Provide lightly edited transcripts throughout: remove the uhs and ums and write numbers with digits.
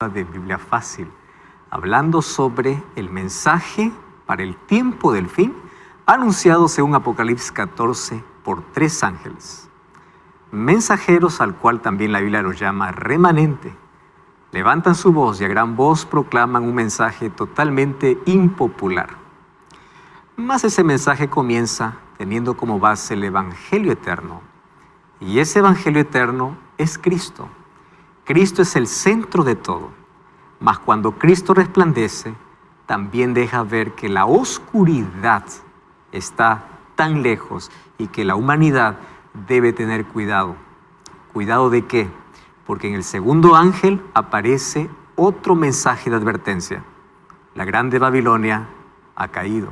de Biblia Fácil, hablando sobre el mensaje para el tiempo del fin, anunciado según Apocalipsis 14 por 3 ángeles. Mensajeros, al cual también la Biblia los llama remanente, levantan su voz y a gran voz proclaman un mensaje totalmente impopular. Mas ese mensaje comienza teniendo como base el Evangelio eterno. Y ese Evangelio eterno es Cristo. Cristo es el centro de todo. Mas cuando Cristo resplandece, también deja ver que la oscuridad está tan lejos y que la humanidad debe tener cuidado. ¿Cuidado de qué? Porque en el segundo ángel aparece otro mensaje de advertencia. La grande Babilonia ha caído.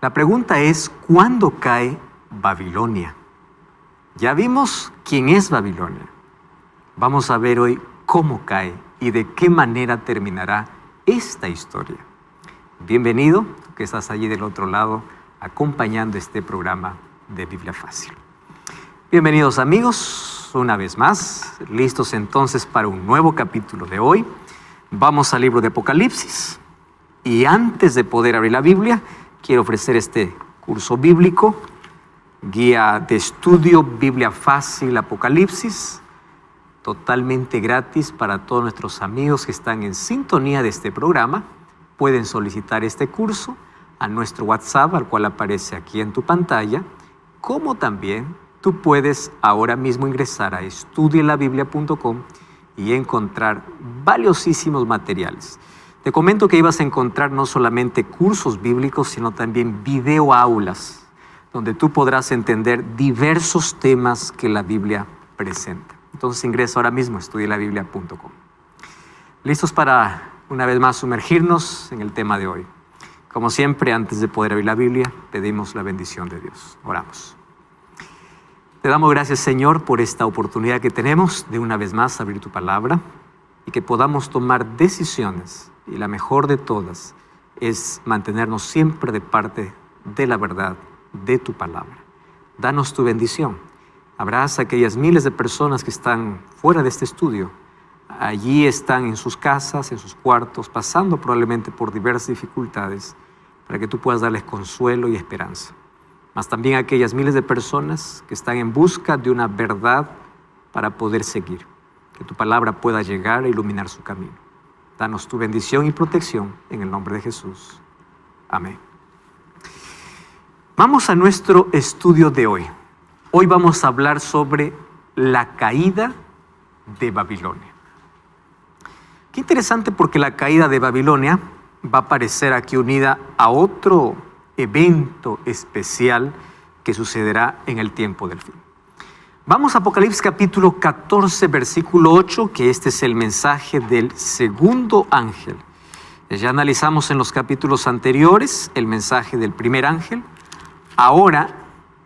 La pregunta es, ¿cuándo cae Babilonia? Ya vimos quién es Babilonia. Vamos a ver hoy cómo cae y de qué manera terminará esta historia. Bienvenido, que estás allí del otro lado acompañando este programa de Biblia Fácil. Bienvenidos amigos, una vez más, listos entonces para un nuevo capítulo de hoy. Vamos al libro de Apocalipsis y antes de poder abrir la Biblia, quiero ofrecer este curso bíblico, guía de estudio Biblia Fácil Apocalipsis, totalmente gratis para todos nuestros amigos que están en sintonía de este programa. Pueden solicitar este curso a nuestro WhatsApp, al cual aparece aquí en tu pantalla, como también tú puedes ahora mismo ingresar a estudielabiblia.com y encontrar valiosísimos materiales. Te comento que ibas a encontrar no solamente cursos bíblicos, sino también videoaulas, donde tú podrás entender diversos temas que la Biblia presenta. Entonces ingresa ahora mismo a estudielabiblia.com. ¿Listos para una vez más sumergirnos en el tema de hoy? Como siempre, antes de poder abrir la Biblia, pedimos la bendición de Dios. Oramos. Te damos gracias, Señor, por esta oportunidad que tenemos de una vez más abrir tu palabra y que podamos tomar decisiones. Y la mejor de todas es mantenernos siempre de parte de la verdad de tu palabra. Danos tu bendición. Abraza a aquellas miles de personas que están fuera de este estudio. Allí están en sus casas, en sus cuartos, pasando probablemente por diversas dificultades, para que tú puedas darles consuelo y esperanza. Mas también a aquellas miles de personas que están en busca de una verdad para poder seguir. Que tu palabra pueda llegar a iluminar su camino. Danos tu bendición y protección en el nombre de Jesús. Amén. Vamos a nuestro estudio de hoy. Hoy vamos a hablar sobre la caída de Babilonia. Qué interesante, porque la caída de Babilonia va a aparecer aquí unida a otro evento especial que sucederá en el tiempo del fin. Vamos a Apocalipsis capítulo 14, versículo 8, que este es el mensaje del segundo ángel. Ya analizamos en los capítulos anteriores el mensaje del primer ángel. Ahora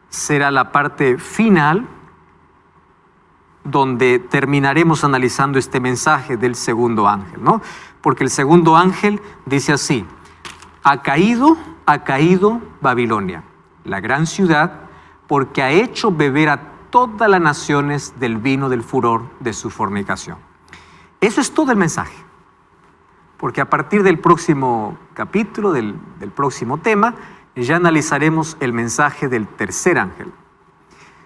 será la parte final donde terminaremos analizando este mensaje del segundo ángel, ¿no? Porque el segundo ángel dice así: ha caído Babilonia, la gran ciudad, porque ha hecho beber a todas las naciones del vino del furor de su fornicación. Eso es todo el mensaje, porque a partir del próximo capítulo, del próximo tema, ya analizaremos el mensaje del tercer ángel.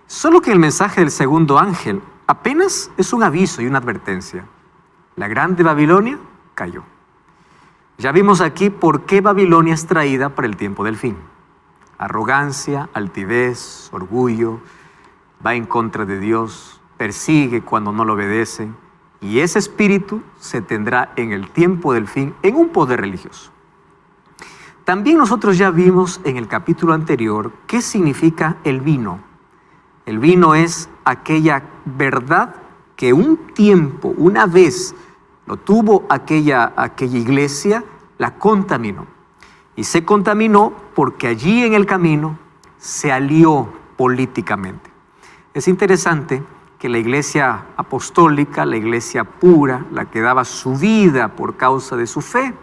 Solo que el mensaje del segundo ángel apenas es un aviso y una advertencia. La grande Babilonia cayó. Ya vimos aquí por qué Babilonia es traída para el tiempo del fin. Arrogancia, altivez, orgullo, va en contra de Dios, persigue cuando no lo obedecen, y ese espíritu se tendrá en el tiempo del fin en un poder religioso. También nosotros ya vimos en el capítulo anterior qué significa el vino. El vino es aquella verdad que un tiempo, una vez, lo tuvo aquella iglesia, la contaminó. Y se contaminó porque allí en el camino se alió políticamente. Es interesante que la iglesia apostólica, la iglesia pura, la que daba su vida por causa de su fe,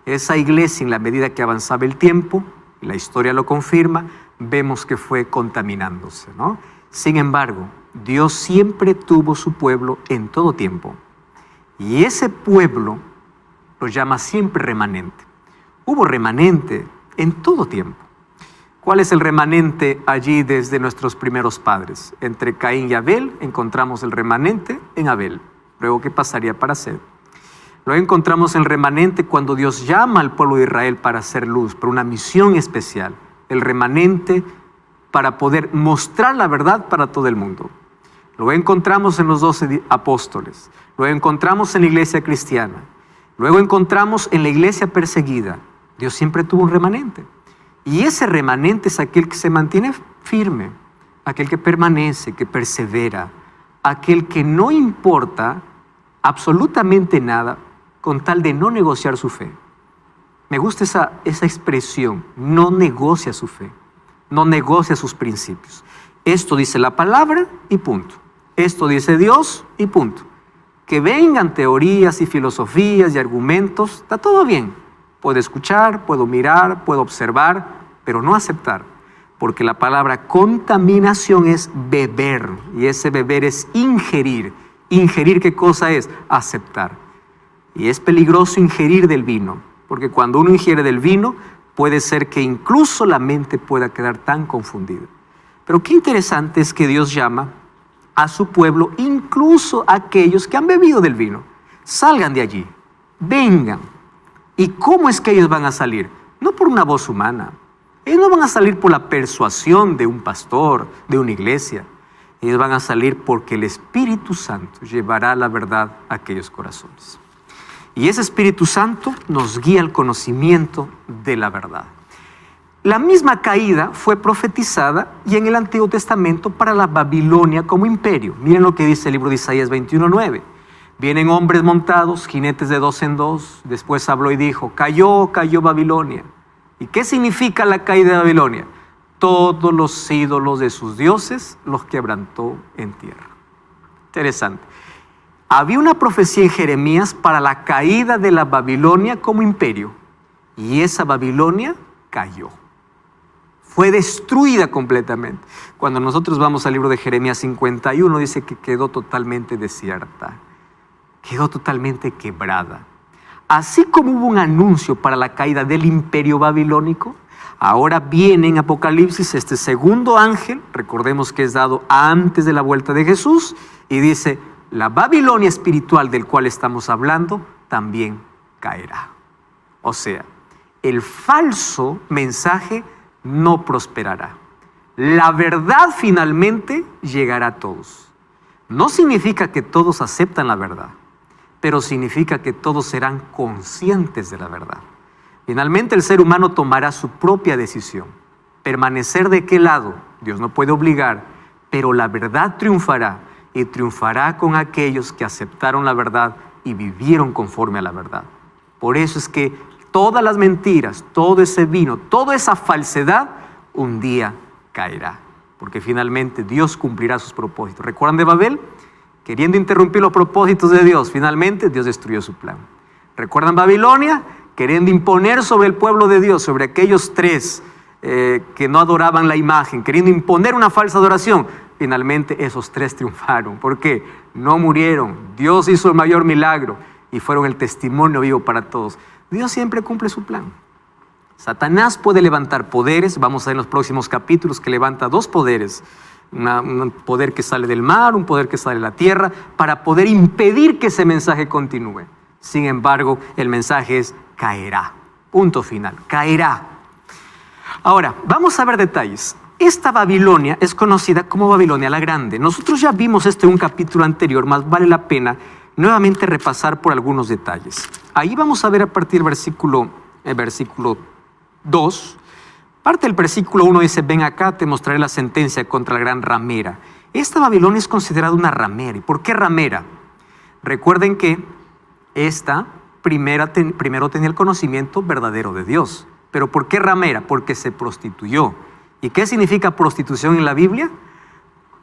esa iglesia, en la medida que avanzaba el tiempo, y la historia lo confirma, vemos que fue contaminándose, ¿no? Sin embargo, Dios siempre tuvo su pueblo en todo tiempo. Y ese pueblo lo llama siempre remanente. Hubo remanente en todo tiempo. ¿Cuál es el remanente allí desde nuestros primeros padres? Entre Caín y Abel encontramos el remanente en Abel. Luego, ¿qué pasaría para Seth? Luego encontramos el remanente cuando Dios llama al pueblo de Israel para hacer luz, por una misión especial. El remanente para poder mostrar la verdad para todo el mundo. Lo encontramos en los 12 apóstoles. Lo encontramos en la iglesia cristiana. Luego encontramos en la iglesia perseguida. Dios siempre tuvo un remanente. Y ese remanente es aquel que se mantiene firme, aquel que permanece, que persevera, aquel que no importa absolutamente nada con tal de no negociar su fe. Me gusta esa expresión, no negocia su fe, no negocia sus principios. Esto dice la palabra y punto. Esto dice Dios y punto. Que vengan teorías y filosofías y argumentos, está todo bien. Puedo escuchar, puedo mirar, puedo observar, pero no aceptar. Porque la palabra contaminación es beber, y ese beber es ingerir. ¿Ingerir qué cosa es? Aceptar. Y es peligroso ingerir del vino, porque cuando uno ingiere del vino, puede ser que incluso la mente pueda quedar tan confundida. Pero qué interesante es que Dios llama a su pueblo, incluso a aquellos que han bebido del vino. Salgan de allí, vengan. ¿Y cómo es que ellos van a salir? No por una voz humana. Ellos no van a salir por la persuasión de un pastor, de una iglesia. Ellos van a salir porque el Espíritu Santo llevará la verdad a aquellos corazones. Y ese Espíritu Santo nos guía al conocimiento de la verdad. La misma caída fue profetizada y en el Antiguo Testamento para la Babilonia como imperio. Miren lo que dice el libro de Isaías 21:9. Vienen hombres montados, jinetes de 2 en 2. Después habló y dijo, cayó Babilonia. ¿Y qué significa la caída de Babilonia? Todos los ídolos de sus dioses los quebrantó en tierra. Interesante. Había una profecía en Jeremías para la caída de la Babilonia como imperio. Y esa Babilonia cayó. Fue destruida completamente. Cuando nosotros vamos al libro de Jeremías 51, dice que quedó totalmente desierta. Quedó totalmente quebrada. Así como hubo un anuncio para la caída del imperio babilónico, ahora viene en Apocalipsis este segundo ángel, recordemos que es dado antes de la vuelta de Jesús, y dice, la Babilonia espiritual del cual estamos hablando también caerá. O sea, el falso mensaje no prosperará. La verdad finalmente llegará a todos. No significa que todos aceptan la verdad, pero significa que todos serán conscientes de la verdad. Finalmente el ser humano tomará su propia decisión. ¿Permanecer de qué lado? Dios no puede obligar, pero la verdad triunfará y triunfará con aquellos que aceptaron la verdad y vivieron conforme a la verdad. Por eso es que todas las mentiras, todo ese vino, toda esa falsedad, un día caerá. Porque finalmente Dios cumplirá sus propósitos. ¿Recuerdan de Babel? Queriendo interrumpir los propósitos de Dios, finalmente Dios destruyó su plan. ¿Recuerdan Babilonia? Queriendo imponer sobre el pueblo de Dios, sobre aquellos 3 que no adoraban la imagen, queriendo imponer una falsa adoración. Finalmente esos 3 triunfaron. ¿Por qué? No murieron. Dios hizo el mayor milagro y fueron el testimonio vivo para todos. Dios siempre cumple su plan. Satanás puede levantar poderes, vamos a ver en los próximos capítulos que levanta 2 poderes. Un poder que sale del mar, un poder que sale de la tierra, para poder impedir que ese mensaje continúe. Sin embargo, el mensaje es caerá. Punto final, caerá. Ahora, vamos a ver detalles. Esta Babilonia es conocida como Babilonia la Grande. Nosotros ya vimos esto en un capítulo anterior, más vale la pena nuevamente repasar por algunos detalles. Ahí vamos a ver a partir del versículo 2. Parte del versículo 1 dice, ven acá, te mostraré la sentencia contra la gran ramera. Esta Babilonia es considerada una ramera. ¿Y por qué ramera? Recuerden que esta primero tenía el conocimiento verdadero de Dios. ¿Pero por qué ramera? Porque se prostituyó. ¿Y qué significa prostitución en la Biblia?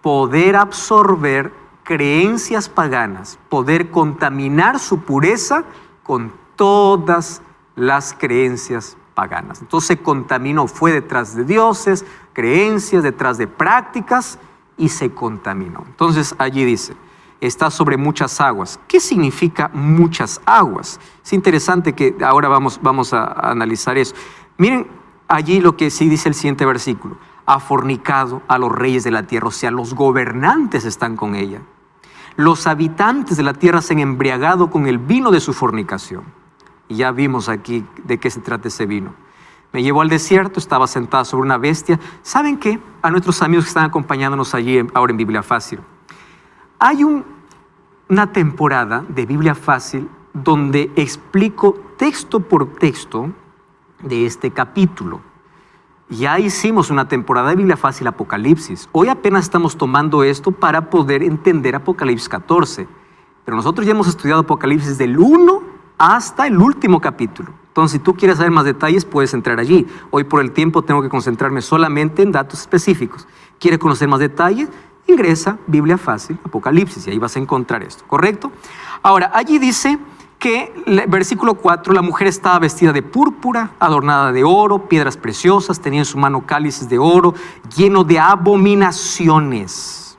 Poder absorber creencias paganas, poder contaminar su pureza con todas las creencias paganas. Entonces se contaminó, fue detrás de dioses, creencias, detrás de prácticas y se contaminó. Entonces allí dice, está sobre muchas aguas. ¿Qué significa muchas aguas? Es interesante que ahora vamos a analizar eso. Miren allí lo que sí dice el siguiente versículo. Ha fornicado a los reyes de la tierra, o sea, los gobernantes están con ella. Los habitantes de la tierra se han embriagado con el vino de su fornicación. Y ya vimos aquí de qué se trata ese vino. Me llevó al desierto, estaba sentada sobre una bestia. ¿Saben qué? A nuestros amigos que están acompañándonos allí ahora en Biblia Fácil. Hay una temporada de Biblia Fácil donde explico texto por texto de este capítulo. Ya hicimos una temporada de Biblia Fácil Apocalipsis. Hoy apenas estamos tomando esto para poder entender Apocalipsis 14. Pero nosotros ya hemos estudiado Apocalipsis del 1 hasta el último capítulo. Entonces, si tú quieres saber más detalles, puedes entrar allí. Hoy por el tiempo tengo que concentrarme solamente en datos específicos. ¿Quieres conocer más detalles? Ingresa Biblia Fácil Apocalipsis y ahí vas a encontrar esto, ¿correcto? Ahora, allí dice que, versículo 4, la mujer estaba vestida de púrpura, adornada de oro, piedras preciosas, tenía en su mano cálices de oro, lleno de abominaciones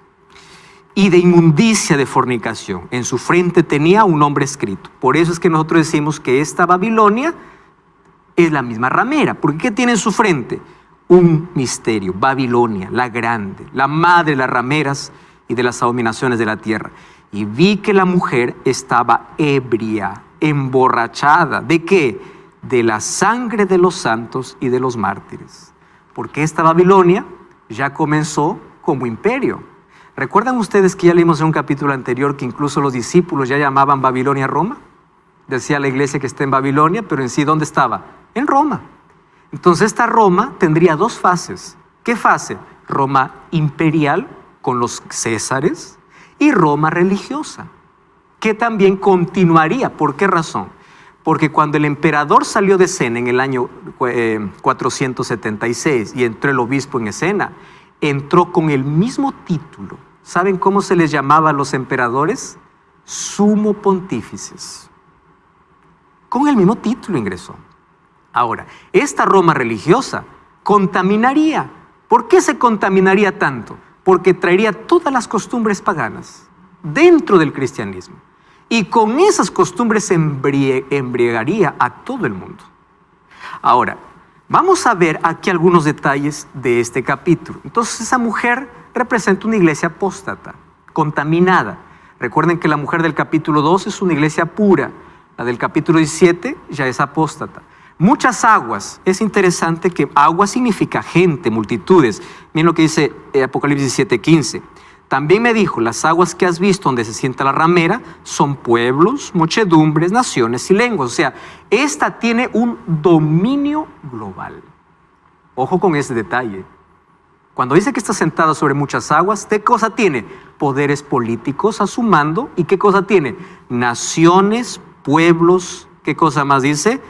y de inmundicia de fornicación. En su frente tenía un nombre escrito. Por eso es que nosotros decimos que esta Babilonia es la misma ramera. ¿Por qué tiene en su frente? Un misterio, Babilonia, la grande, la madre de las rameras y de las abominaciones de la tierra. Y vi que la mujer estaba ebria, emborrachada. ¿De qué? De la sangre de los santos y de los mártires. Porque esta Babilonia ya comenzó como imperio. ¿Recuerdan ustedes que ya leímos en un capítulo anterior que incluso los discípulos ya llamaban Babilonia a Roma? Decía la iglesia que está en Babilonia, pero en sí, ¿dónde estaba? En Roma. Entonces esta Roma tendría dos fases. ¿Qué fase? Roma imperial con los césares y Roma religiosa, que también continuaría. ¿Por qué razón? Porque cuando el emperador salió de escena en el año 476 y entró el obispo en escena, entró con el mismo título. ¿Saben cómo se les llamaba a los emperadores? Sumo pontífices. Con el mismo título ingresó. Ahora, esta Roma religiosa contaminaría. ¿Por qué se contaminaría tanto? Porque traería todas las costumbres paganas dentro del cristianismo. Y con esas costumbres embriagaría a todo el mundo. Ahora, vamos a ver aquí algunos detalles de este capítulo. Entonces, esa mujer representa una iglesia apóstata, contaminada. Recuerden que la mujer del capítulo 2 es una iglesia pura. La del capítulo 17 ya es apóstata. Muchas aguas. Es interesante que agua significa gente, multitudes. Miren lo que dice Apocalipsis 17:15. También me dijo, las aguas que has visto donde se sienta la ramera son pueblos, muchedumbres, naciones y lenguas. O sea, esta tiene un dominio global. Ojo con ese detalle. Cuando dice que está sentada sobre muchas aguas, ¿qué cosa tiene? Poderes políticos a su mando. ¿Y qué cosa tiene? Naciones, pueblos, ¿qué cosa más dice?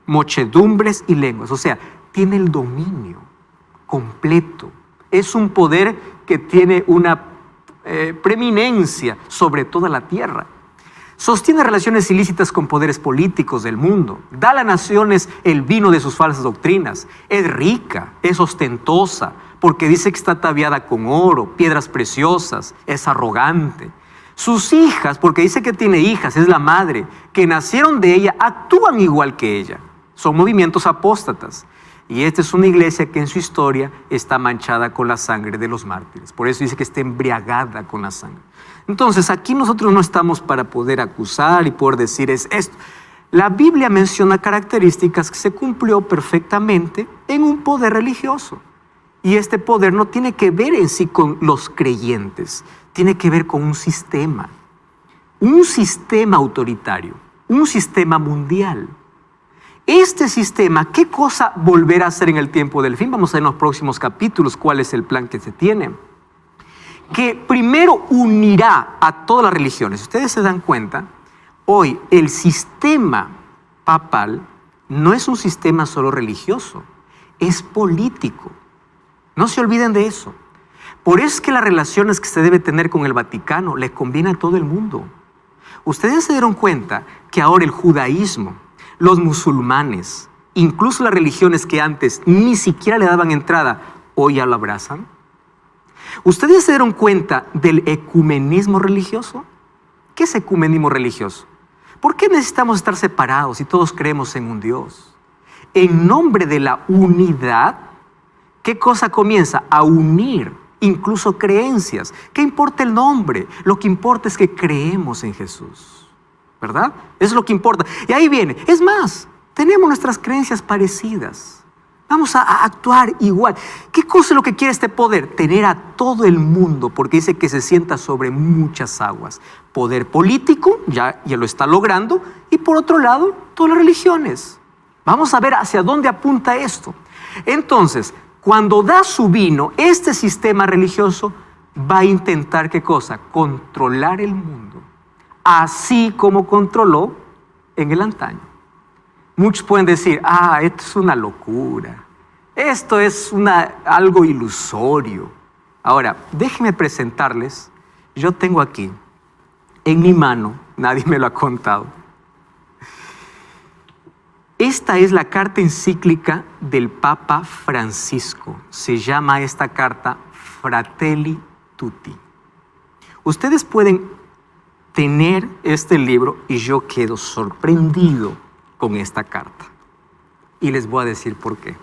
Muchedumbres y lenguas. O sea, tiene el dominio completo. Es un poder que tiene una preeminencia sobre toda la tierra. Sostiene relaciones ilícitas con poderes políticos del mundo. Da a las naciones el vino de sus falsas doctrinas. Es rica, es ostentosa, porque dice que está ataviada con oro, piedras preciosas. Es arrogante. Sus hijas, porque dice que tiene hijas, es la madre, que nacieron de ella, actúan igual que ella. Son movimientos apóstatas. Y esta es una iglesia que en su historia está manchada con la sangre de los mártires. Por eso dice que está embriagada con la sangre. Entonces, aquí nosotros no estamos para poder acusar y poder decir es esto. La Biblia menciona características que se cumplió perfectamente en un poder religioso. Y este poder no tiene que ver en sí con los creyentes, tiene que ver con un sistema autoritario, un sistema mundial. Este sistema, ¿qué cosa volverá a hacer en el tiempo del fin? Vamos a ver en los próximos capítulos cuál es el plan que se tiene. Que primero unirá a todas las religiones. Ustedes se dan cuenta, hoy el sistema papal no es un sistema solo religioso, es político. No se olviden de eso. Por eso es que las relaciones que se debe tener con el Vaticano le conviene a todo el mundo. Ustedes se dieron cuenta que ahora el judaísmo, los musulmanes, incluso las religiones que antes ni siquiera le daban entrada, hoy ya lo abrazan. ¿Ustedes se dieron cuenta del ecumenismo religioso? ¿Qué es ecumenismo religioso? ¿Por qué necesitamos estar separados si todos creemos en un Dios? En nombre de la unidad, ¿qué cosa comienza? A unir incluso creencias. ¿Qué importa el nombre? Lo que importa es que creemos en Jesús, ¿verdad? Eso es lo que importa. Y ahí viene. Es más, tenemos nuestras creencias parecidas. Vamos a actuar igual. ¿Qué cosa es lo que quiere este poder? Tener a todo el mundo, porque dice que se sienta sobre muchas aguas. Poder político, ya lo está logrando, y por otro lado, todas las religiones. Vamos a ver hacia dónde apunta esto. Entonces, cuando da su vino, este sistema religioso va a intentar, ¿qué cosa? Controlar el mundo, así como controló en el antaño. Muchos pueden decir, esto es una locura, esto es algo ilusorio. Ahora, déjenme presentarles, yo tengo aquí, en mi mano, nadie me lo ha contado, esta es la carta encíclica del Papa Francisco. Se llama esta carta Fratelli Tutti. Ustedes pueden tener este libro y yo quedo sorprendido con esta carta. Y les voy a decir por qué.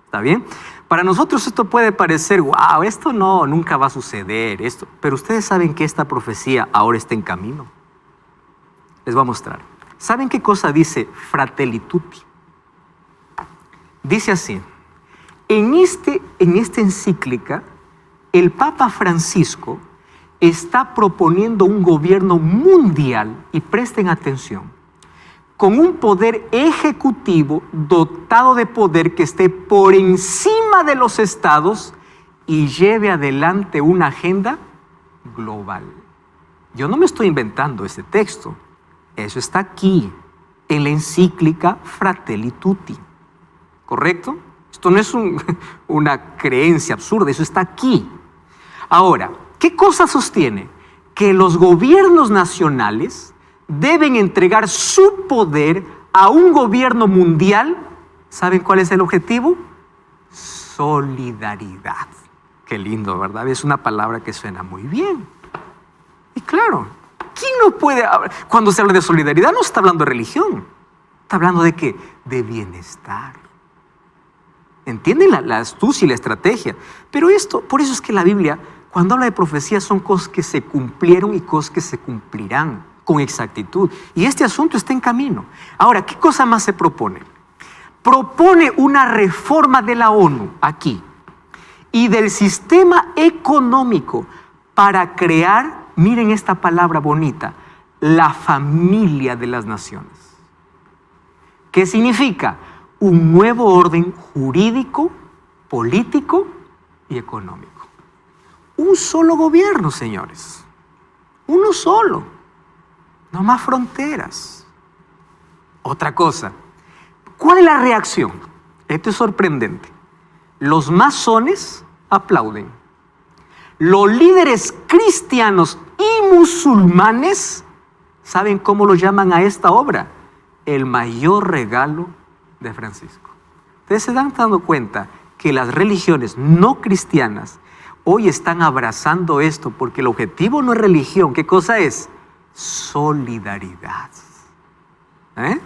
¿Está bien? Para nosotros esto puede parecer, wow, esto nunca va a suceder. Pero ustedes saben que esta profecía ahora está en camino. Les voy a mostrar. ¿Saben qué cosa dice Fratelli Tutti? Dice así. En esta encíclica, el Papa Francisco está proponiendo un gobierno mundial, y presten atención, con un poder ejecutivo dotado de poder que esté por encima de los estados y lleve adelante una agenda global. Yo no me estoy inventando este texto. Eso está aquí, en la encíclica Fratelli Tutti. ¿Correcto? Esto no es una creencia absurda, eso está aquí. Ahora, ¿qué cosa sostiene? Que los gobiernos nacionales deben entregar su poder a un gobierno mundial. ¿Saben cuál es el objetivo? Solidaridad. Qué lindo, ¿verdad? Es una palabra que suena muy bien. Y claro, ¿quién no puede hablar? Cuando se habla de solidaridad no se está hablando de religión. Está hablando de ¿qué? De bienestar. ¿Entienden la astucia y la estrategia? Pero por eso es que la Biblia, cuando habla de profecía, son cosas que se cumplieron y cosas que se cumplirán con exactitud. Y este asunto está en camino. Ahora, ¿qué cosa más se propone? Propone una reforma de la ONU aquí y del sistema económico para crear, miren esta palabra bonita, la familia de las naciones. ¿Qué significa? Un nuevo orden jurídico, político y económico. Un solo gobierno, señores. Uno solo. No más fronteras. Otra cosa. ¿Cuál es la reacción? Esto es sorprendente. Los masones aplauden. Los líderes cristianos y musulmanes, ¿saben cómo lo llaman a esta obra? El mayor regalo de Francisco. Ustedes se están dando cuenta que las religiones no cristianas hoy están abrazando esto porque el objetivo no es religión. ¿Qué cosa es? Solidaridad.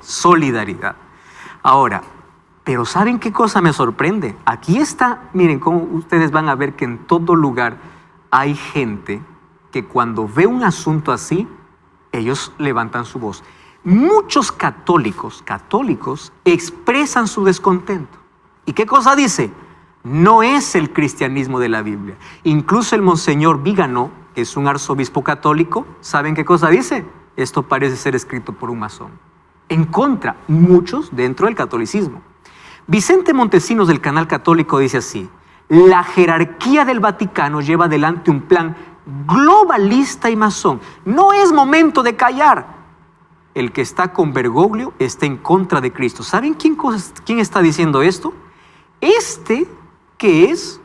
Solidaridad. Ahora, pero ¿saben qué cosa me sorprende? Aquí está, miren cómo ustedes van a ver que en todo lugar hay gente que cuando ve un asunto así, ellos levantan su voz. Muchos católicos expresan su descontento. ¿Y qué cosa dice? No es el cristianismo de la Biblia. Incluso el monseñor Vígano, que es un arzobispo católico, ¿saben qué cosa dice? Esto parece ser escrito por un masón. En contra, muchos dentro del catolicismo. Vicente Montesinos del Canal Católico dice así: la jerarquía del Vaticano lleva adelante un plan globalista y masón. No es momento de callar. El que está con Bergoglio está en contra de Cristo. ¿Saben quién está diciendo esto? Que es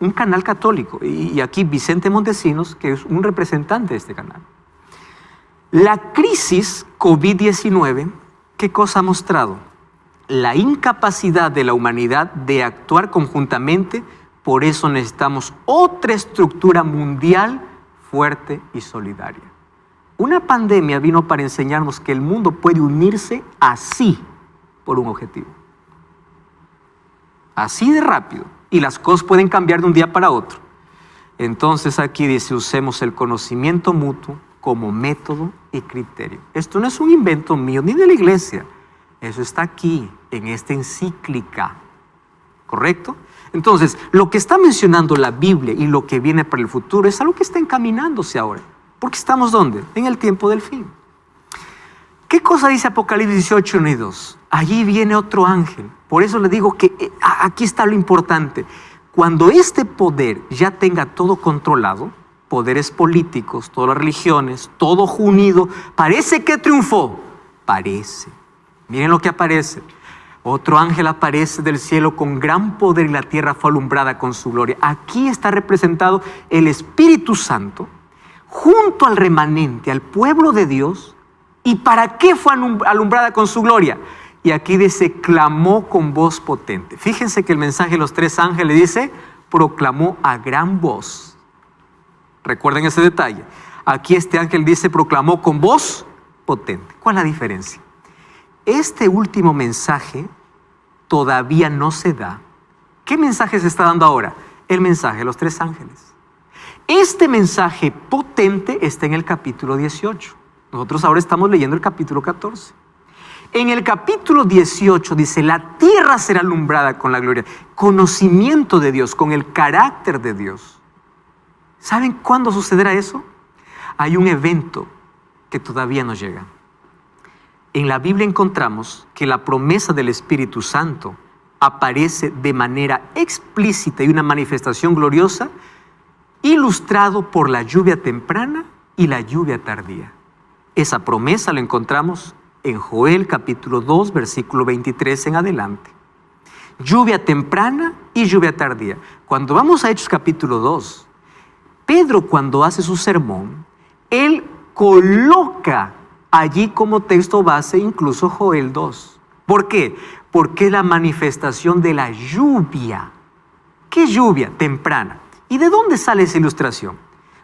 un canal católico. Y aquí Vicente Montesinos, que es un representante de este canal. La crisis COVID-19, ¿qué cosa ha mostrado? La incapacidad de la humanidad de actuar conjuntamente. Por eso necesitamos otra estructura mundial fuerte y solidaria. Una pandemia vino para enseñarnos que el mundo puede unirse así por un objetivo. Así de rápido. Y las cosas pueden cambiar de un día para otro. Entonces aquí dice, usemos el conocimiento mutuo como método y criterio. Esto no es un invento mío ni de la iglesia. Eso está aquí, en esta encíclica. ¿Correcto? Entonces, lo que está mencionando la Biblia y lo que viene para el futuro es algo que está encaminándose ahora. Porque estamos ¿dónde? En el tiempo del fin. ¿Qué cosa dice Apocalipsis 18, 1 y 2? Allí viene otro ángel. Por eso le digo que aquí está lo importante. Cuando este poder ya tenga todo controlado, poderes políticos, todas las religiones, todo unido, parece que triunfó. Parece. Miren lo que aparece. Otro ángel aparece del cielo con gran poder y la tierra fue alumbrada con su gloria. Aquí está representado el Espíritu Santo junto al remanente, al pueblo de Dios. ¿Y para qué fue alumbrada con su gloria? Y aquí dice, clamó con voz potente. Fíjense que el mensaje de los tres ángeles dice, proclamó a gran voz. Recuerden ese detalle. Aquí este ángel dice, proclamó con voz potente. ¿Cuál es la diferencia? Este último mensaje todavía no se da. ¿Qué mensaje se está dando ahora? El mensaje de los tres ángeles. Este mensaje potente está en el capítulo 18. Nosotros ahora estamos leyendo el capítulo 14. En el capítulo 18 dice, la tierra será alumbrada con la gloria, conocimiento de Dios, con el carácter de Dios. ¿Saben cuándo sucederá eso? Hay un evento que todavía no llega. En la Biblia encontramos que la promesa del Espíritu Santo aparece de manera explícita y una manifestación gloriosa, ilustrado por la lluvia temprana y la lluvia tardía. Esa promesa la encontramos en Joel capítulo 2, versículo 23 en adelante. Lluvia temprana y lluvia tardía. Cuando vamos a Hechos capítulo 2, Pedro, cuando hace su sermón, él coloca allí como texto base incluso Joel 2. ¿Por qué? Porque es la manifestación de la lluvia. ¿Qué lluvia? Temprana. ¿Y de dónde sale esa ilustración?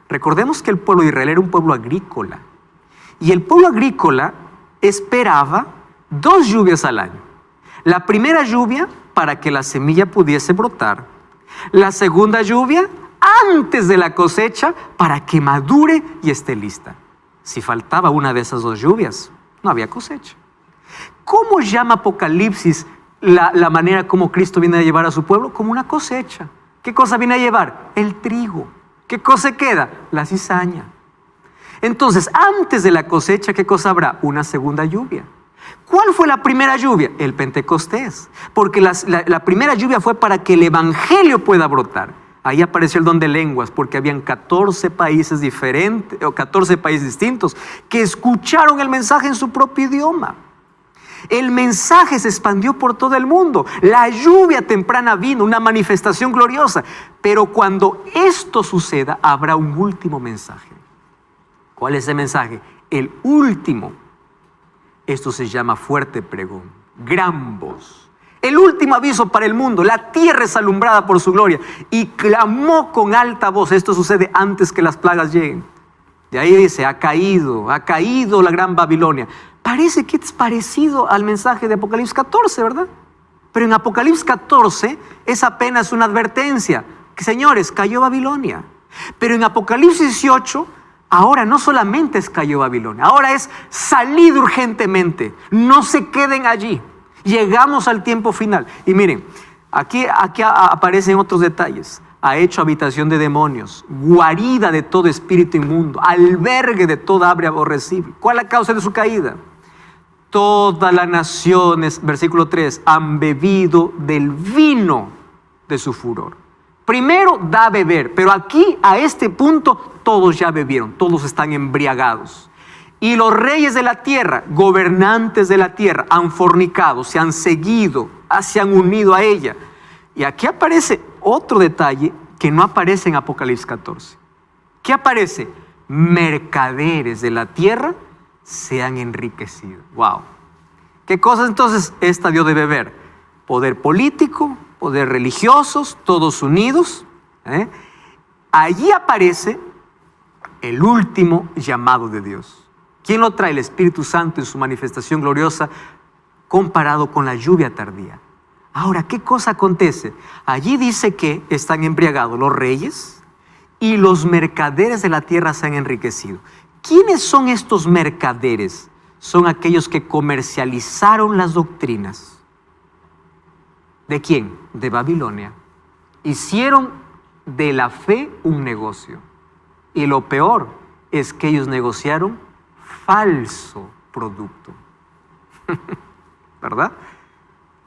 Recordemos que el pueblo de Israel era un pueblo agrícola. Y el pueblo agrícola esperaba 2 lluvias al año. La primera lluvia para que la semilla pudiese brotar. La segunda lluvia antes de la cosecha para que madure y esté lista. Si faltaba una de esas 2 lluvias, no había cosecha. ¿Cómo llama Apocalipsis la manera como Cristo viene a llevar a su pueblo? Como una cosecha. ¿Qué cosa viene a llevar? El trigo. ¿Qué cosa queda? La cizaña. Entonces, antes de la cosecha, ¿qué cosa habrá? Una segunda lluvia. ¿Cuál fue la primera lluvia? El Pentecostés. Porque la primera lluvia fue para que el evangelio pueda brotar. Ahí apareció el don de lenguas, porque habían 14 países diferentes, o 14 países distintos, que escucharon el mensaje en su propio idioma. El mensaje se expandió por todo el mundo. La lluvia temprana vino, una manifestación gloriosa. Pero cuando esto suceda, habrá un último mensaje. ¿Cuál es ese mensaje? El último. Esto se llama fuerte pregón, gran voz. El último aviso para el mundo. La tierra es alumbrada por su gloria. Y clamó con alta voz. Esto sucede antes que las plagas lleguen. De ahí dice, ha caído la gran Babilonia. Parece que es parecido al mensaje de Apocalipsis 14, ¿verdad? Pero en Apocalipsis 14 es apenas una advertencia. Que, señores, cayó Babilonia. Pero en Apocalipsis 18, ahora no solamente es cayó Babilonia. Ahora es salid urgentemente. No se queden allí. Llegamos al tiempo final. Y miren, aquí aparecen otros detalles. Ha hecho habitación de demonios, guarida de todo espíritu inmundo, albergue de toda ave aborrecible. ¿Cuál es la causa de su caída? Todas las naciones, versículo 3, han bebido del vino de su furor. Primero da a beber, pero aquí a este punto todos ya bebieron, todos están embriagados. Y los reyes de la tierra, gobernantes de la tierra, han fornicado, se han seguido, se han unido a ella. Y aquí aparece otro detalle que no aparece en Apocalipsis 14. ¿Qué aparece? Mercaderes de la tierra se han enriquecido. ¡Wow! ¿Qué cosas entonces esta dio de beber? Poder político, poder religiosos, todos unidos. Allí aparece el último llamado de Dios. ¿Quién lo trae? El Espíritu Santo en su manifestación gloriosa, comparado con la lluvia tardía. Ahora, ¿qué cosa acontece? Allí dice que están embriagados los reyes y los mercaderes de la tierra se han enriquecido. ¿Quiénes son estos mercaderes? Son aquellos que comercializaron las doctrinas. ¿De quién? De Babilonia. Hicieron de la fe un negocio. Y lo peor es que ellos negociaron falso producto. ¿Verdad?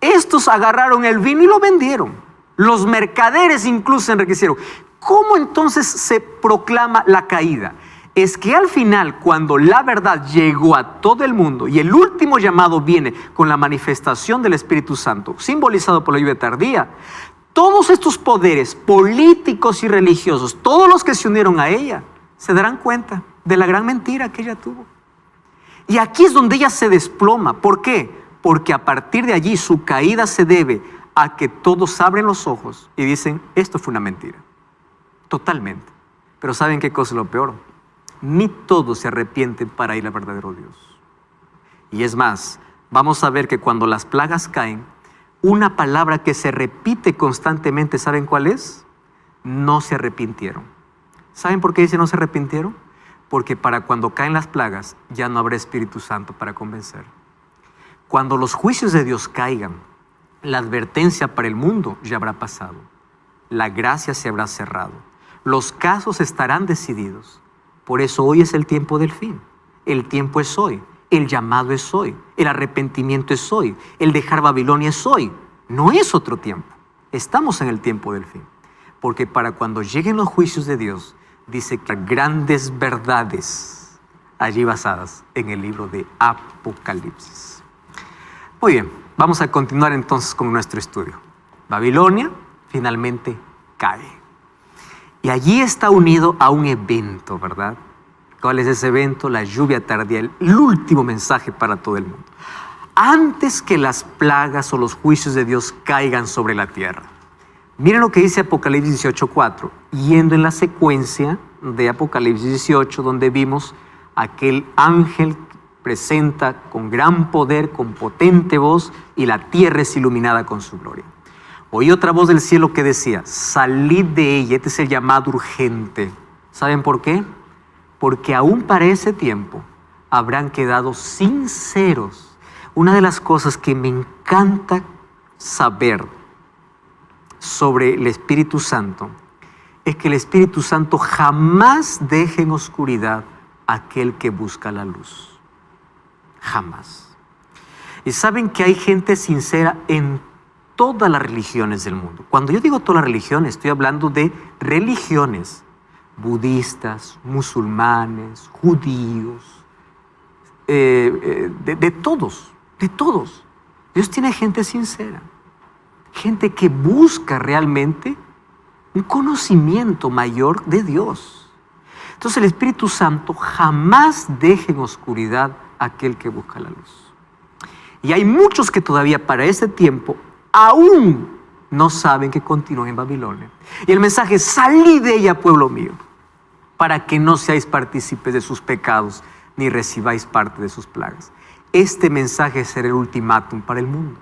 Estos agarraron el vino y lo vendieron. Los mercaderes incluso se enriquecieron. ¿Cómo entonces se proclama la caída? Es que al final, cuando la verdad llegó a todo el mundo y el último llamado viene con la manifestación del Espíritu Santo, simbolizado por la lluvia tardía, todos estos poderes políticos y religiosos, todos los que se unieron a ella, se darán cuenta de la gran mentira que ella tuvo. Y aquí es donde ella se desploma. ¿Por qué? Porque a partir de allí su caída se debe a que todos abren los ojos y dicen, esto fue una mentira. Totalmente. Pero ¿saben qué cosa es lo peor? Ni todos se arrepienten para ir al verdadero Dios. Y es más, vamos a ver que cuando las plagas caen, una palabra que se repite constantemente, ¿saben cuál es? No se arrepintieron. ¿Saben por qué dice no se arrepintieron? Porque para cuando caen las plagas ya no habrá Espíritu Santo para convencer. Cuando los juicios de Dios caigan, la advertencia para el mundo ya habrá pasado. La gracia se habrá cerrado. Los casos estarán decididos. Por eso hoy es el tiempo del fin. El tiempo es hoy. El llamado es hoy. El arrepentimiento es hoy. El dejar Babilonia es hoy. No es otro tiempo. Estamos en el tiempo del fin. Porque para cuando lleguen los juicios de Dios, dice que grandes verdades allí basadas en el libro de Apocalipsis. Muy bien, vamos a continuar entonces con nuestro estudio. Babilonia finalmente cae. Y allí está unido a un evento, ¿verdad? ¿Cuál es ese evento? La lluvia tardía, el último mensaje para todo el mundo. Antes que las plagas o los juicios de Dios caigan sobre la tierra. Miren lo que dice Apocalipsis 18:4, yendo en la secuencia de Apocalipsis 18, donde vimos aquel ángel presenta con gran poder, con potente voz, y la tierra es iluminada con su gloria. Oí otra voz del cielo que decía, salid de ella. Este es el llamado urgente. ¿Saben por qué? Porque aún para ese tiempo habrán quedado sinceros. Una de las cosas que me encanta saber sobre el Espíritu Santo es que el Espíritu Santo jamás deja en oscuridad a aquel que busca la luz. Jamás. Y saben que hay gente sincera en todas las religiones del mundo. Cuando yo digo todas las religiones, estoy hablando de religiones budistas, musulmanes, judíos, de todos. Dios tiene gente sincera, gente que busca realmente un conocimiento mayor de Dios. Entonces el Espíritu Santo jamás deja en oscuridad a aquel que busca la luz. Y hay muchos que todavía para ese tiempo aún no saben que continúan en Babilonia. Y el mensaje es, salid de ella, pueblo mío, para que no seáis partícipes de sus pecados, ni recibáis parte de sus plagas. Este mensaje será el ultimátum para el mundo.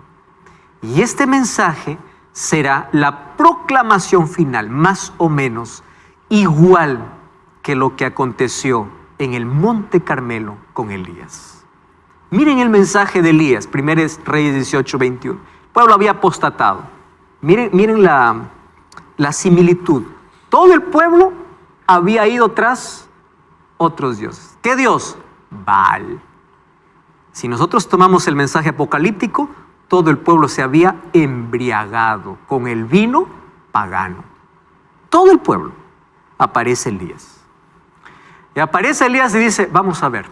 Y este mensaje será la proclamación final, más o menos igual que lo que aconteció en el Monte Carmelo con Elías. Miren el mensaje de Elías, 1 Reyes 18:21. El pueblo había apostatado. Miren la similitud. Todo el pueblo había ido tras otros dioses. ¿Qué dios? Baal. Si nosotros tomamos el mensaje apocalíptico, todo el pueblo se había embriagado con el vino pagano. Todo el pueblo. Aparece Elías. Y aparece Elías y dice, vamos a ver,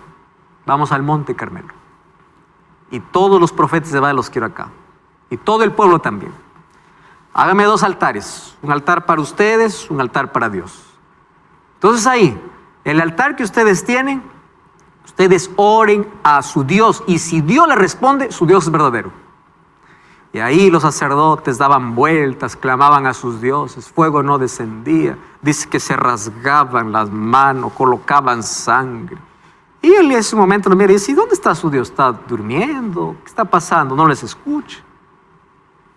vamos al Monte Carmelo. Y todos los profetas de Baal los quiero acá. Y todo el pueblo también. Hágame 2 altares. Un altar para ustedes, un altar para Dios. Entonces ahí, el altar que ustedes tienen, ustedes oren a su Dios. Y si Dios le responde, su Dios es verdadero. Y ahí los sacerdotes daban vueltas, clamaban a sus dioses, fuego no descendía. Dice que se rasgaban las manos, colocaban sangre. Y él en ese momento lo mira y dice, ¿y dónde está su Dios? ¿Está durmiendo? ¿Qué está pasando? No les escucha.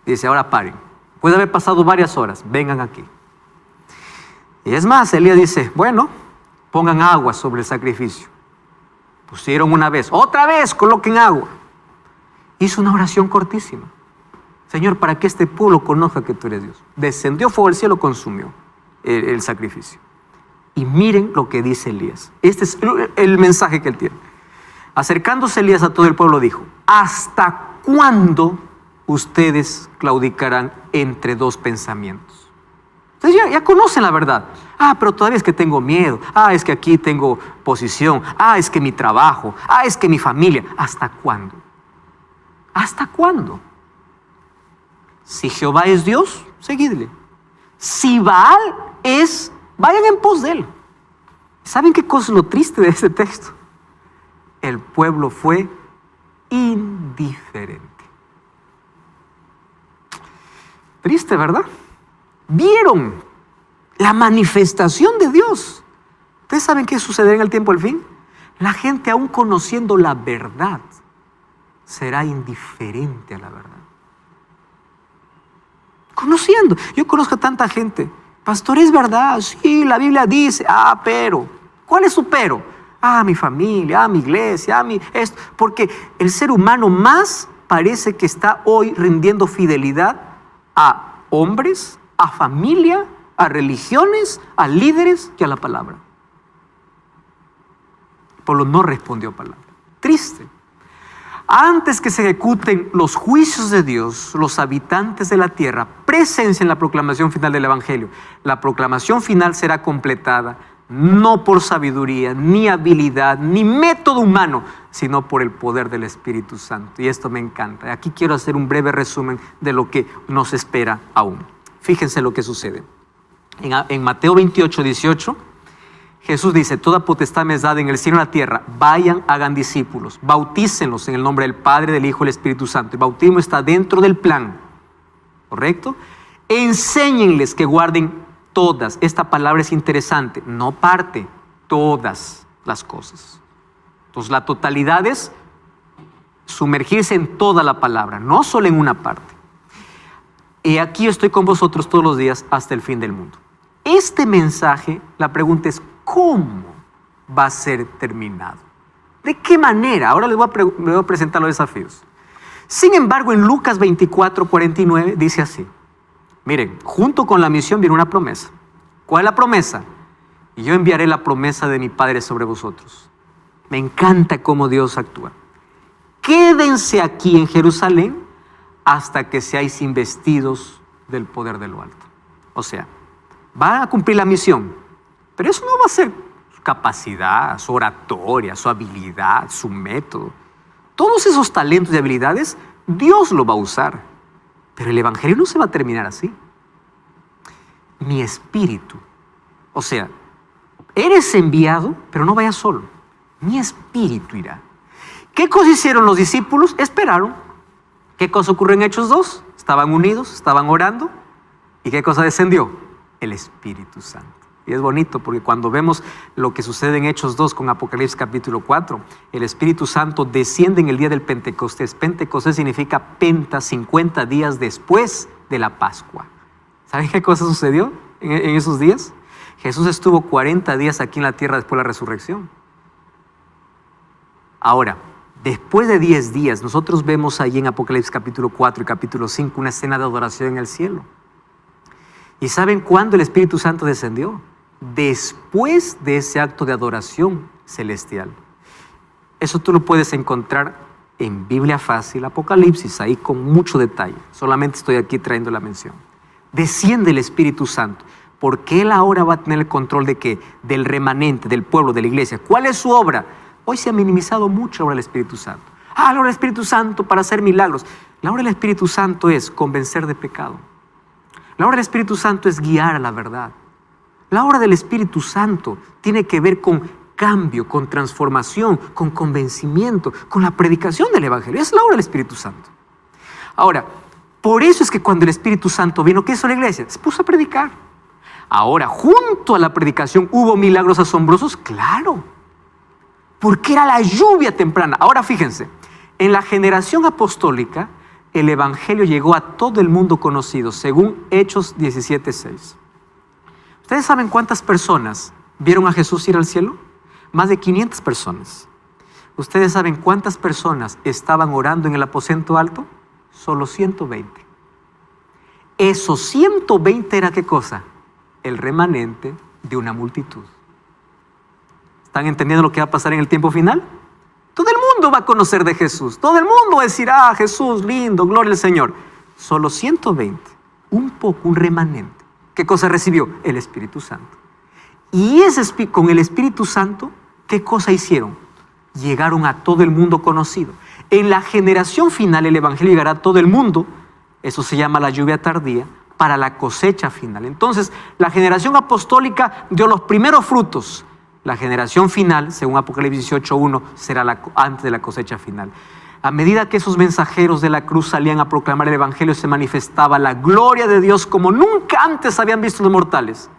Y dice, ahora paren. Puede haber pasado varias horas, vengan aquí. Y es más, Elías dice, bueno, pongan agua sobre el sacrificio. Pusieron una vez, otra vez coloquen agua. Hizo una oración cortísima. Señor, para que este pueblo conozca que tú eres Dios. Descendió fuego del cielo, consumió el sacrificio. Y miren lo que dice Elías. Este es el mensaje que él tiene. Acercándose Elías a todo el pueblo dijo, ¿hasta cuándo ustedes claudicarán entre dos pensamientos? Entonces ya conocen la verdad. Pero todavía es que tengo miedo. Es que aquí tengo posición. Es que mi trabajo. Es que mi familia. ¿Hasta cuándo? ¿Hasta cuándo? Si Jehová es Dios, seguidle. Si Baal es, vayan en pos de él. ¿Saben qué cosa es lo triste de este texto? El pueblo fue indiferente. Triste, ¿verdad? Vieron la manifestación de Dios. ¿Ustedes saben qué sucederá en el tiempo del fin? La gente, aún conociendo la verdad, será indiferente a la verdad. Conociendo. Yo conozco a tanta gente. Pastor, es verdad, sí, la Biblia dice, pero. ¿Cuál es su pero? Mi familia, mi iglesia, esto. Porque el ser humano más parece que está hoy rindiendo fidelidad a hombres, a familia, a religiones, a líderes que a la palabra. Pablo no respondió palabra. Triste. Antes que se ejecuten los juicios de Dios, los habitantes de la tierra presencian la proclamación final del Evangelio. La proclamación final será completada no por sabiduría, ni habilidad, ni método humano, sino por el poder del Espíritu Santo. Y esto me encanta. Aquí quiero hacer un breve resumen de lo que nos espera aún. Fíjense lo que sucede. En Mateo 28, 18, Jesús dice, toda potestad me es dada en el cielo y en la tierra. Vayan, hagan discípulos, bautícenlos en el nombre del Padre, del Hijo y del Espíritu Santo. El bautismo está dentro del plan, ¿correcto? Enséñenles que guarden todas. Esta palabra es interesante, no parte, todas las cosas. Entonces la totalidad es sumergirse en toda la palabra, no solo en una parte. Y aquí estoy con vosotros todos los días hasta el fin del mundo. Este mensaje, la pregunta es, ¿cómo va a ser terminado? ¿De qué manera? Ahora les voy a presentar los desafíos. Sin embargo, en Lucas 24, 49 dice así. Miren, junto con la misión viene una promesa. ¿Cuál es la promesa? Y yo enviaré la promesa de mi Padre sobre vosotros. Me encanta cómo Dios actúa. Quédense aquí en Jerusalén hasta que seáis investidos del poder de lo alto. O sea, van a cumplir la misión, pero eso no va a ser su capacidad, su oratoria, su habilidad, su método. Todos esos talentos y habilidades, Dios lo va a usar. Pero el Evangelio no se va a terminar así. Mi espíritu. O sea, eres enviado, pero no vayas solo. Mi espíritu irá. ¿Qué cosa hicieron los discípulos? Esperaron. ¿Qué cosa ocurrió en Hechos 2? Estaban unidos, estaban orando. ¿Y qué cosa descendió? El Espíritu Santo. Y es bonito porque cuando vemos lo que sucede en Hechos 2 con Apocalipsis capítulo 4, el Espíritu Santo desciende en el día del Pentecostés. Pentecostés significa penta, 50 días después de la Pascua. ¿Saben qué cosa sucedió en esos días? Jesús estuvo 40 días aquí en la tierra después de la resurrección. Ahora, después de 10 días, nosotros vemos ahí en Apocalipsis capítulo 4 y capítulo 5 una escena de adoración en el cielo. ¿Y saben cuándo el Espíritu Santo descendió? Después de ese acto de adoración celestial. Eso tú lo puedes encontrar en Biblia Fácil, Apocalipsis, ahí con mucho detalle. Solamente estoy aquí trayendo la mención. Desciende el Espíritu Santo, porque Él ahora va a tener el control de ¿qué? Del remanente, del pueblo, de la iglesia. ¿Cuál es su obra? Hoy se ha minimizado mucho la obra del Espíritu Santo. La obra del Espíritu Santo para hacer milagros. La obra del Espíritu Santo es convencer de pecado. La obra del Espíritu Santo es guiar a la verdad. La obra del Espíritu Santo tiene que ver con cambio, con transformación, con convencimiento, con la predicación del Evangelio. Es la obra del Espíritu Santo. Ahora, por eso es que cuando el Espíritu Santo vino, ¿qué hizo la iglesia? Se puso a predicar. Ahora, junto a la predicación, ¿hubo milagros asombrosos? Claro. porque era la lluvia temprana. Ahora fíjense, en la generación apostólica, el evangelio llegó a todo el mundo conocido, según Hechos 17:6. ¿Ustedes saben cuántas personas vieron a Jesús ir al cielo? Más de 500 personas. ¿Ustedes saben cuántas personas estaban orando en el aposento alto? Solo 120. Esos 120 era ¿qué cosa? El remanente de una multitud. ¿Están entendiendo lo que va a pasar en el tiempo final? Todo el mundo va a conocer de Jesús. Todo el mundo va a decir, Jesús, lindo, gloria al Señor. Solo 120, un poco, un remanente. ¿Qué cosa recibió? El Espíritu Santo. Y con el Espíritu Santo, ¿qué cosa hicieron? Llegaron a todo el mundo conocido. En la generación final el evangelio llegará a todo el mundo. Eso se llama la lluvia tardía para la cosecha final. Entonces, la generación apostólica dio los primeros frutos. La generación final, según Apocalipsis 18:1, será antes de la cosecha final. A medida que esos mensajeros de la cruz salían a proclamar el evangelio, se manifestaba la gloria de Dios como nunca antes habían visto los mortales.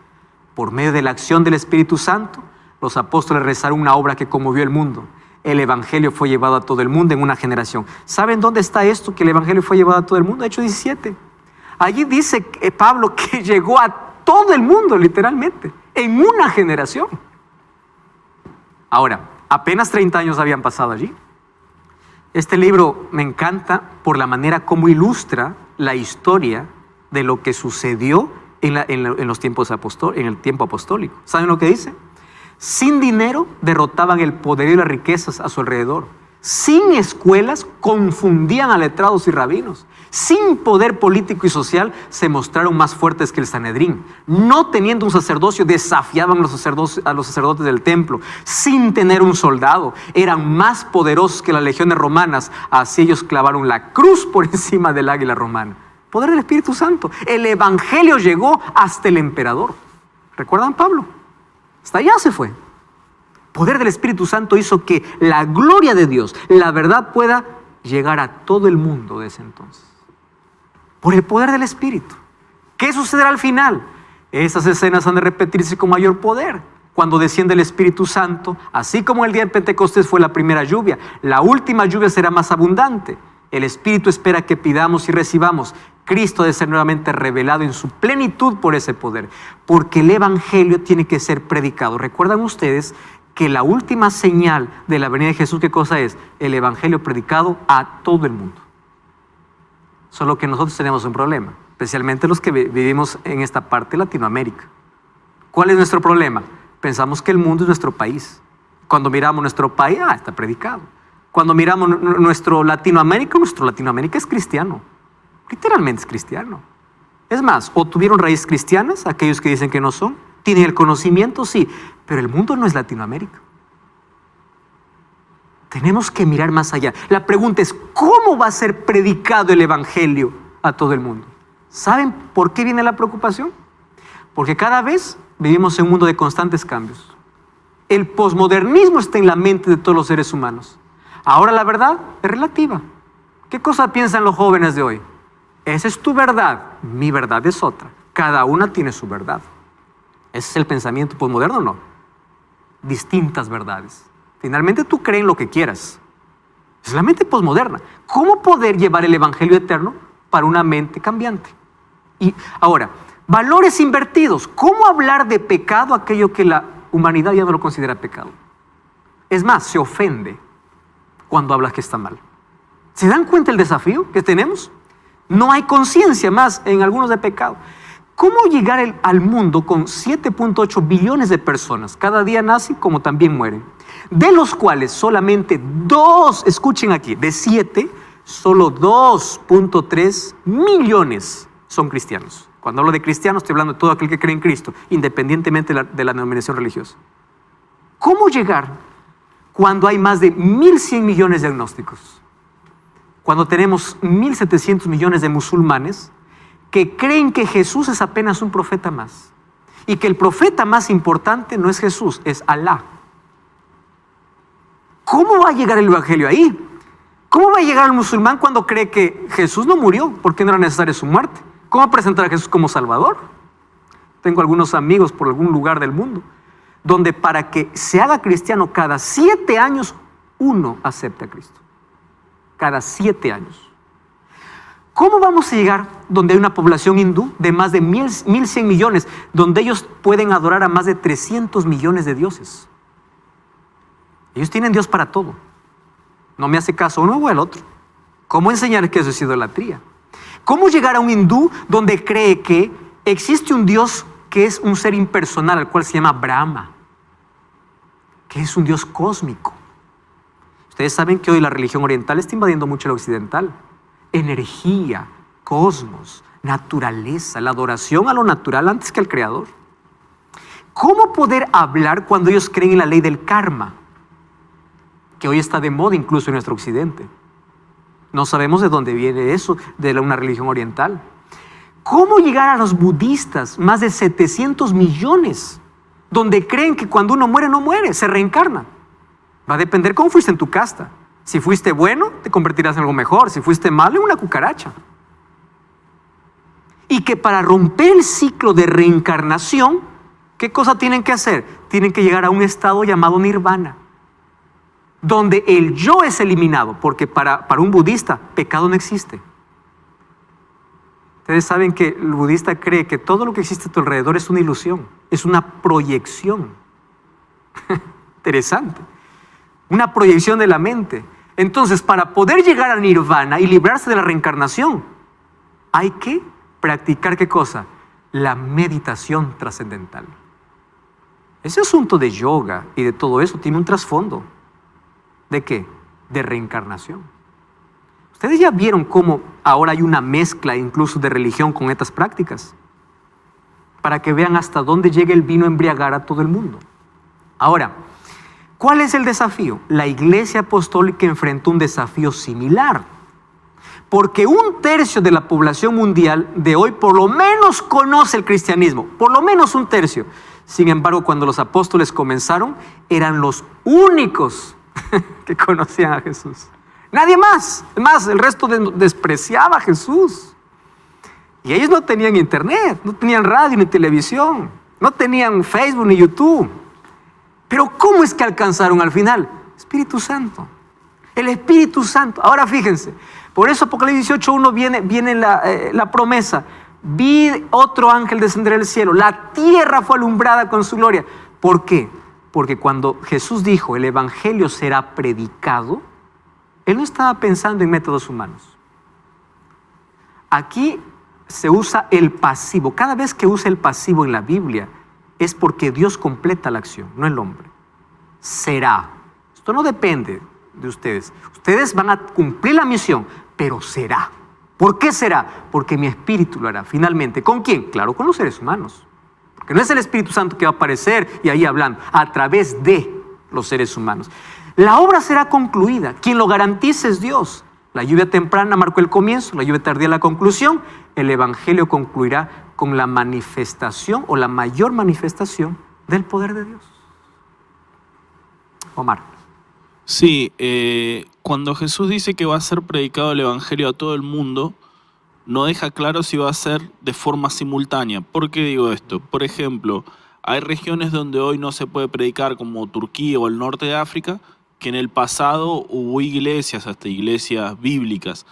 Por medio de la acción del Espíritu Santo, los apóstoles realizaron una obra que conmovió el mundo. El evangelio fue llevado a todo el mundo en una generación. ¿Saben dónde está esto, que el evangelio fue llevado a todo el mundo? Hechos 17. Allí dice Pablo que llegó a todo el mundo, literalmente, en una generación. Ahora, apenas 30 años habían pasado allí. Este libro me encanta por la manera como ilustra la historia de lo que sucedió en los tiempos en el tiempo apostólico. ¿Saben lo que dice? Sin dinero derrotaban el poder y las riquezas a su alrededor. Sin escuelas confundían a letrados y rabinos. Sin poder político y social se mostraron más fuertes que el Sanedrín. No teniendo un sacerdocio desafiaban a los sacerdotes del templo. Sin tener un soldado eran más poderosos que las legiones romanas. Así ellos clavaron la cruz por encima del águila romana. Poder del Espíritu Santo. El evangelio llegó hasta el emperador. ¿Recuerdan Pablo? Hasta allá se fue. Poder del Espíritu Santo hizo que la gloria de Dios, la verdad, pueda llegar a todo el mundo desde entonces. Por el poder del Espíritu. ¿Qué sucederá al final? Esas escenas han de repetirse con mayor poder. Cuando desciende el Espíritu Santo, así como el día de Pentecostés fue la primera lluvia, la última lluvia será más abundante. El Espíritu espera que pidamos y recibamos. Cristo ha de ser nuevamente revelado en su plenitud por ese poder. Porque el evangelio tiene que ser predicado. ¿Recuerdan ustedes que la última señal de la venida de Jesús, qué cosa es? El evangelio predicado a todo el mundo. Solo que nosotros tenemos un problema, especialmente los que vivimos en esta parte de Latinoamérica. ¿Cuál es nuestro problema? Pensamos que el mundo es nuestro país. Cuando miramos nuestro país, está predicado. Cuando miramos nuestro Latinoamérica es cristiano. Literalmente es cristiano. Es más, o tuvieron raíces cristianas, aquellos que dicen que no son. Tienen el conocimiento, sí, pero el mundo no es Latinoamérica. Tenemos que mirar más allá. La pregunta es, ¿cómo va a ser predicado el evangelio a todo el mundo? ¿Saben por qué viene la preocupación? Porque cada vez vivimos en un mundo de constantes cambios. El posmodernismo está en la mente de todos los seres humanos. Ahora la verdad es relativa. ¿Qué cosa piensan los jóvenes de hoy? Esa es tu verdad, mi verdad es otra. Cada una tiene su verdad. ¿Ese es el pensamiento posmoderno o no? Distintas verdades. Finalmente tú crees en lo que quieras. Es la mente posmoderna. ¿Cómo poder llevar el evangelio eterno para una mente cambiante? Y ahora, valores invertidos. ¿Cómo hablar de pecado aquello que la humanidad ya no lo considera pecado? Es más, se ofende cuando hablas que está mal. ¿Se dan cuenta el desafío que tenemos? No hay conciencia más en algunos de pecado. ¿Cómo llegar al mundo con 7.8 billones de personas? Cada día nacen como también mueren. De los cuales solamente 2, escuchen aquí, de 7, solo 2.3 millones son cristianos. Cuando hablo de cristianos, estoy hablando de todo aquel que cree en Cristo, independientemente de la denominación religiosa. ¿Cómo llegar cuando hay más de 1.100 millones de agnósticos? Cuando tenemos 1.700 millones de musulmanes que creen que Jesús es apenas un profeta más. Y que el profeta más importante no es Jesús, es Alá. ¿Cómo va a llegar el evangelio ahí? ¿Cómo va a llegar el musulmán cuando cree que Jesús no murió porque no era necesaria su muerte? ¿Cómo va a presentar a Jesús como Salvador? Tengo algunos amigos por algún lugar del mundo donde para que se haga cristiano cada 7 años uno acepta a Cristo. Cada 7 años. ¿Cómo vamos a llegar donde hay una población hindú de más de 1.100 millones, donde ellos pueden adorar a más de 300 millones de dioses? Ellos tienen Dios para todo. No me hace caso uno o el otro. ¿Cómo enseñar que eso es idolatría? ¿Cómo llegar a un hindú donde cree que existe un Dios que es un ser impersonal, al cual se llama Brahma, que es un Dios cósmico? Ustedes saben que hoy la religión oriental está invadiendo mucho el occidental. Energía, cosmos, naturaleza, la adoración a lo natural antes que al Creador. ¿Cómo poder hablar cuando ellos creen en la ley del karma, que hoy está de moda incluso en nuestro occidente? No sabemos de dónde viene eso, de una religión oriental. ¿Cómo llegar a los budistas, más de 700 millones, donde creen que cuando uno muere, no muere, se reencarna? Va a depender cómo fuiste en tu casta. Si fuiste bueno, te convertirás en algo mejor. Si fuiste malo, en una cucaracha. Y que para romper el ciclo de reencarnación, ¿qué cosa tienen que hacer? Tienen que llegar a un estado llamado nirvana, donde el yo es eliminado, porque para un budista, pecado no existe. Ustedes saben que el budista cree que todo lo que existe a tu alrededor es una ilusión, es una proyección. Interesante. Una proyección de la mente. Entonces, para poder llegar a nirvana y librarse de la reencarnación, hay que practicar ¿qué cosa? La meditación trascendental. Ese asunto de yoga y de todo eso tiene un trasfondo. ¿De qué? De reencarnación. Ustedes ya vieron cómo ahora hay una mezcla incluso de religión con estas prácticas, para que vean hasta dónde llega el vino a embriagar a todo el mundo. Ahora, ¿cuál es el desafío? La Iglesia Apostólica enfrentó un desafío similar, porque 1/3 de la población mundial de hoy por lo menos conoce el cristianismo, por lo menos 1/3. Sin embargo, cuando los apóstoles comenzaron, eran los únicos que conocían a Jesús. Nadie más. Es más, el resto despreciaba a Jesús. Y ellos no tenían internet, no tenían radio ni televisión, no tenían Facebook ni YouTube. Pero ¿cómo es que alcanzaron al final? Espíritu Santo. El Espíritu Santo. Ahora fíjense, por eso Apocalipsis 18:1 viene la promesa. Vi otro ángel descender del cielo. La tierra fue alumbrada con su gloria. ¿Por qué? Porque cuando Jesús dijo el evangelio será predicado, Él no estaba pensando en métodos humanos. Aquí se usa el pasivo. Cada vez que usa el pasivo en la Biblia es porque Dios completa la acción, no el hombre. Será. Esto no depende de ustedes. Ustedes van a cumplir la misión, pero será. ¿Por qué será? Porque mi Espíritu lo hará. Finalmente, ¿con quién? Claro, con los seres humanos. Porque no es el Espíritu Santo que va a aparecer y ahí hablando, a través de los seres humanos. La obra será concluida. Quien lo garantice es Dios. La lluvia temprana marcó el comienzo, la lluvia tardía la conclusión. El evangelio concluirá con la manifestación o la mayor manifestación del poder de Dios. Omar. Sí, cuando Jesús dice que va a ser predicado el evangelio a todo el mundo, no deja claro si va a ser de forma simultánea. ¿Por qué digo esto? Por ejemplo, hay regiones donde hoy no se puede predicar, como Turquía o el norte de África, que en el pasado hubo iglesias, hasta iglesias bíblicas.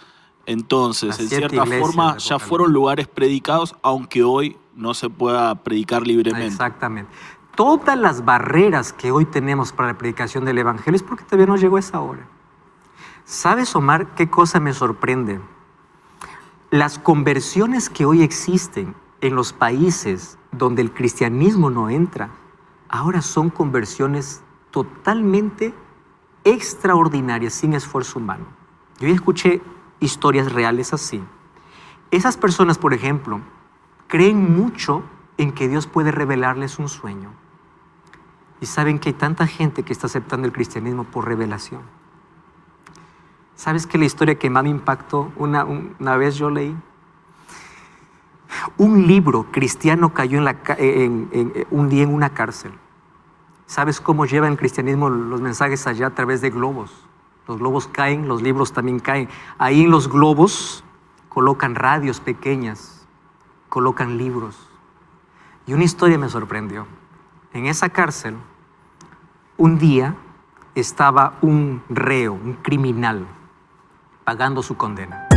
Entonces, en cierta forma, ya fueron lugares predicados, aunque hoy no se pueda predicar libremente. Exactamente. Todas las barreras que hoy tenemos para la predicación del evangelio es porque todavía no llegó esa hora. ¿Sabes, Omar, qué cosa me sorprende? Las conversiones que hoy existen en los países donde el cristianismo no entra, ahora son conversiones totalmente extraordinarias, sin esfuerzo humano. Yo ya escuché historias reales así. Esas personas, por ejemplo, creen mucho en que Dios puede revelarles un sueño. Y saben que hay tanta gente que está aceptando el cristianismo por revelación. ¿Sabes que la historia que más me impactó? Una vez yo leí un libro cristiano cayó un día en una cárcel. ¿Sabes cómo lleva el cristianismo los mensajes allá? A través de globos. Los globos caen, los libros también caen. Ahí en los globos colocan radios pequeñas, colocan libros. Y una historia me sorprendió. en esa cárcel, un día estaba un reo, un criminal, pagando su condena.